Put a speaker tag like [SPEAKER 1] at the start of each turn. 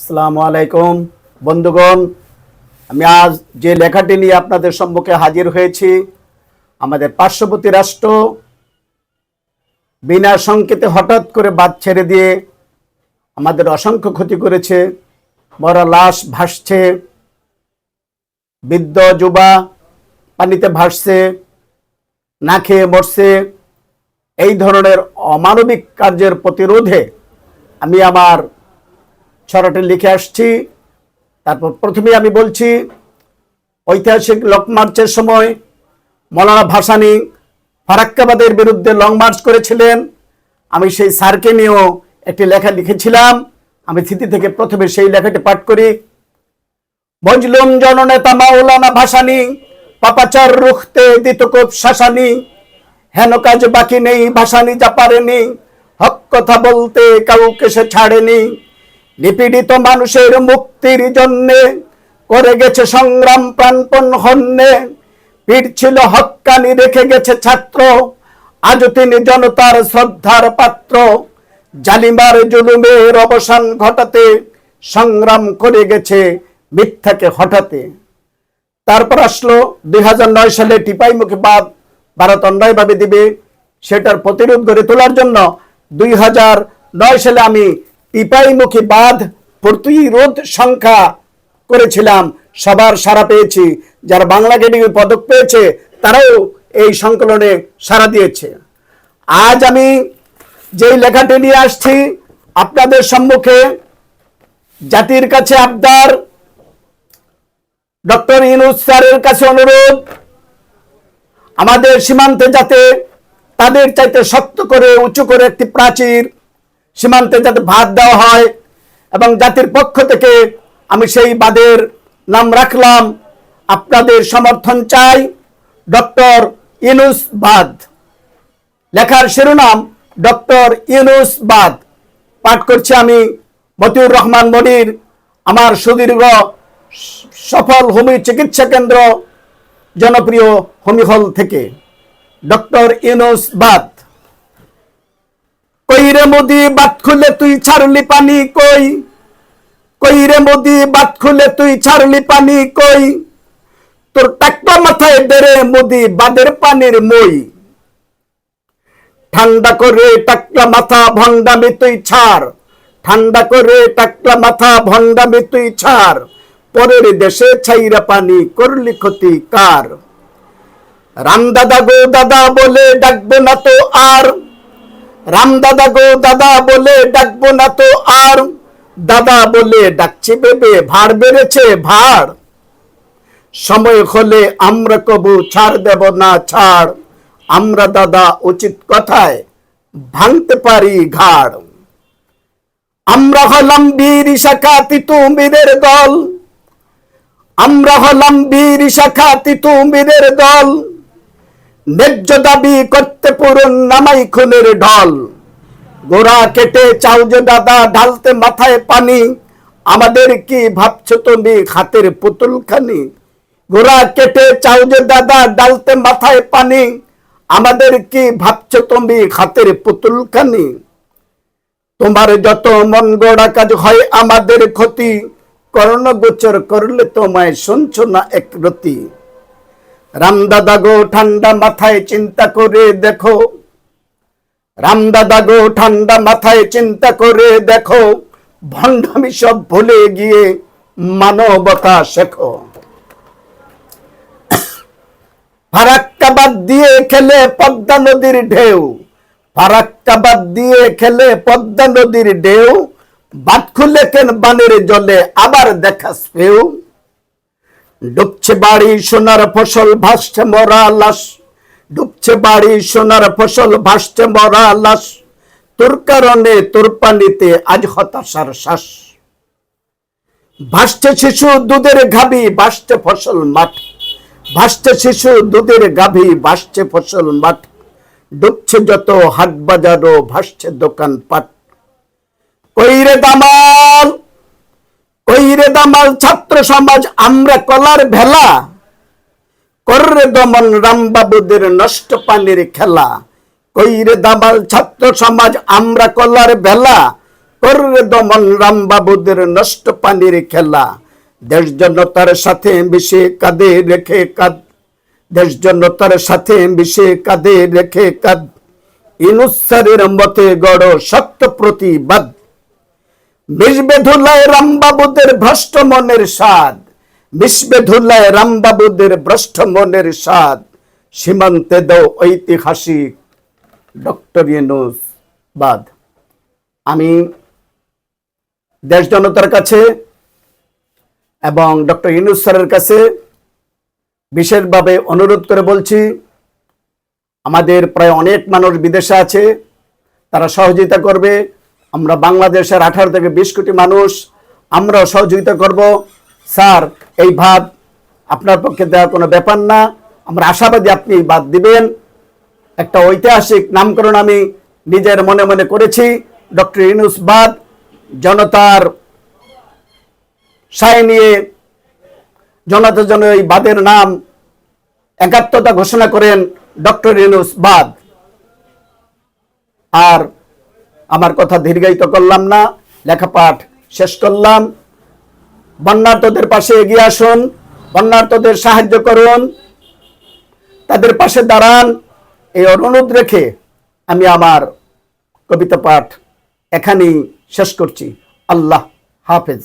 [SPEAKER 1] আসসালামু আলাইকুম বন্ধুগণ, আমি আজ যে লেখাটি নিয়ে আপনাদের সম্মুখে হাজির হয়েছি, আমাদের পার্শ্ববর্তী রাষ্ট্র বিনা সংকেতে হঠাৎ করে বাঁধ ছেড়ে দিয়ে আমাদের অসংখ্য ক্ষতি করেছে। মরা লাশ ভাসছে, বৃদ্ধ যুবা পানিতে ভাসছে, না খেয়ে মরছে। এই ধরনের অমানবিক কার্যের প্রতিরোধে আমি আমার ছড়াটি লিখে আসছি। তারপর প্রথমে আমি বলছি, ঐতিহাসিক লং মার্চের সময় মৌলানা ভাসানী ফারাক্কাবাদের বিরুদ্ধে লং মার্চ করেছিলেন। আমি সেই স্যারকে নিয়েও একটি লেখা লিখেছিলাম। আমি স্মৃতি থেকে প্রথমে সেই লেখাটি পাঠ করি। মজলুম জননেতা মাওলানা ভাসানী পাপাচার রুখতে দিত খুব শাসানি, হেন কাজ বাকি নেই ভাসানী যা পারেনি, হক কথা বলতে কাউকে সে ছাড়েনি। নিপীড়িত মানুষের মুক্তির জন্যে করে গেছে সংগ্রাম প্রাণপণ হন্যে, পীর ছিল হক্কানি রেখে গেছে ছাত্র, আজ তিনি জনতার শ্রদ্ধার পাত্র। জালিমার জুলুমের অবসান ঘটাতে সংগ্রাম করে গেছে মিথ্যাকে হঠাতে। তারপর আসলো 2009 সালে টিপাইমুখী বাঁধ ভারত অন্যায়ভাবে দিবে, সেটার প্রতিরোধ গড়ে তোলার জন্য 2009 সালে আমি টিপাইমুখী বাঁধ প্রতিরোধ সংখ্যা করেছিলাম। সবার সাড়া পেয়েছি। যারা বাংলা একাডেমি পদক পেয়েছে তারাও এই সংকলনে সাড়া দিয়েছে। আজ আমি যেই লেখাটি নিয়ে আসছি আপনাদের সম্মুখে, জাতির কাছে আবদার, ডক্টর ইউনূস স্যারের কাছে অনুরোধ, আমাদের সীমান্তে যাতে তাদের চাইতে শক্ত করে উঁচু করে একটি প্রাচীর সীমান্তে যাতে বাঁধ দেওয়া হয়, এবং জাতির পক্ষ থেকে আমি সেই বাঁধের নাম রাখলাম, আপনাদের সমর্থন চাই, ডক্টর ইউনূস বাঁধ। লেখার শিরোনাম ডক্টর ইউনূস বাঁধ। পাঠ করছি আমি মতিউর রহমান মনির, আমার সুদীর্ঘ সফল হোমিও চিকিৎসা কেন্দ্র জনপ্রিয় হোমি হল থেকে। ডক্টর ইউনূস বাঁধ। কই রে মোদি বাঁধ খুলে তুই ছাড়লি পানি কই, কই রে মোদি বাঁধ খুলে তুই ছাড়লি পানি কই, তোর টাকলা মাথায় বেড়ে মোদি বাঁধের পানির মই। ঠান্ডা করে টাকলা মাথা ভণ্ডামি তুই ছাড়, ঠান্ডা করে টাকলা মাথা ভণ্ডামি তুই ছাড়, পরের দেশে ছাইরা পানি করলি ক্ষতি কার। রামদাদা গো দাদা বলে ডাকবো না তো আর, রামদাদা গো দাদা বলে ডাকবো না তো আর, দাদা বলে ডাকছি বেবে ভার বেড়েছে ভার। সময় হলে আমরা কবু ছাড় দেব না ছাড়, আমরা দাদা উচিত কথায় ভাঙতে পারি ঘাড়। আমরা হলাম বীর শাখা তিতুমিরের দল, আমরা হলাম বীর শাখা তিতুমিরের দল, ন্যায্য দাবি করতে পূরণ নামাই খুনের ঢল। গোড়া কেটে চাও যে দাদা ঢালতে মাথায় পানি, আমাদের কি ভাবছো তুমি হাতের পুতুলখানি। গোড়া কেটে চাও যে দাদা ঢালতে মাথায় পানি, আমাদের কি ভাবছো তুমি হাতের পুতুলখানি। তোমার যত মন গড়া কাজ হয় আমাদের ক্ষতি, কর্ণগোচর করলে তোমায় শুনছো না এক রতি। রামদাদা গো ঠান্ডা মাথায় চিন্তা করে দেখো, রামদাদা গো ঠান্ডা মাথায় চিন্তা করে দেখো, ভণ্ডামি সব ভুলে গিয়ে মানবতা শেখো। ফারাক্কাবাদ দিয়ে খেলে পদ্মা নদীর ঢেউ, ফারাক্কাবাদ দিয়ে খেলে পদ্মা নদীর ঢেউ, বাঁধ খুলে কেন বানের জলে আবার দেখাস পেউ। ডুবছে বাড়ি সোনার ফসল ভাসছে মরা লাশ, ডুবছে বাড়ি সোনার ফসল ভাসছে মরা লাশ, তোর কারণে তোর পানিতে আজ হতাশার শ্বাস। ভাসছে শিশু দুধের গাভী ভাসছে ফসল মাঠ, ভাসছে শিশু দুধের গাভী ভাসছে ফসল মাঠ, ডুবছে যত হাট বাজারও ভাসছে দোকান পাট। কইরে দামাল, কইরে দামাল ছাত্র সমাজ আমরা কলার ভেলা, কররে দমন রামবাবুদের নষ্ট পানির খেলা। কইরে দামাল ছাত্র সমাজ আমরা কলার ভেলা, করে দমন রামবাবুদের নষ্ট পানির খেলা, দেশ জনতার সাথে মিশে কাঁধে রেখে কাঁধ, দেশ জনতার সাথে মিশে কাঁধে রেখে কাঁধ, ইউনূস স্যারের মতে গড় শক্ত প্রতিবাদ, মিশবে ধুলায় রামবাবুদের ভ্রষ্ট মনের স্বাদ, মিশবে ধুলায় রামবাবুদের ভ্রষ্ট মনের স্বাদ, সীমান্তে দাও ঐতিহাসিক ডক্টর ইউনূস বাদ। আমি দেশ জনতার কাছে এবং ডক্টর ইউনূস স্যারের কাছে বিশেষভাবে অনুরোধ করে বলছি, আমাদের প্রায় অনেক মানুষ বিদেশে আছে, তারা সহযোগিতা করবে। আমরা বাংলাদেশের 18 থেকে 20 কোটি মানুষ, আমরাও সহযোগিতা করব। স্যার, এই ভাত আপনার পক্ষে দেওয়া কোনো ব্যাপার না, আমরা আশাবাদী আপনি এই ভাত দিবেন। একটা ঐতিহাসিক নামকরণ আমি নিজের মনে মনে করেছি, ডক্টর ইউনূস বাদ। জনতার সায় নিয়ে জনতার জন্য এই বাদের নাম একাত্মতা ঘোষণা করেন ডক্টর ইউনূস বাদ। আর আমার কথা দীর্ঘায়িত করলাম না, লেখাপাঠ শেষ করলাম। বন্যার্তদের পাশে এগিয়ে আসুন, বন্যার্তদের সাহায্য করুন, তাদের পাশে দাঁড়ান, এই অনুরোধ রেখে আমি আমার কবিতা পাঠ এখানেই শেষ করছি। আল্লাহ হাফেজ।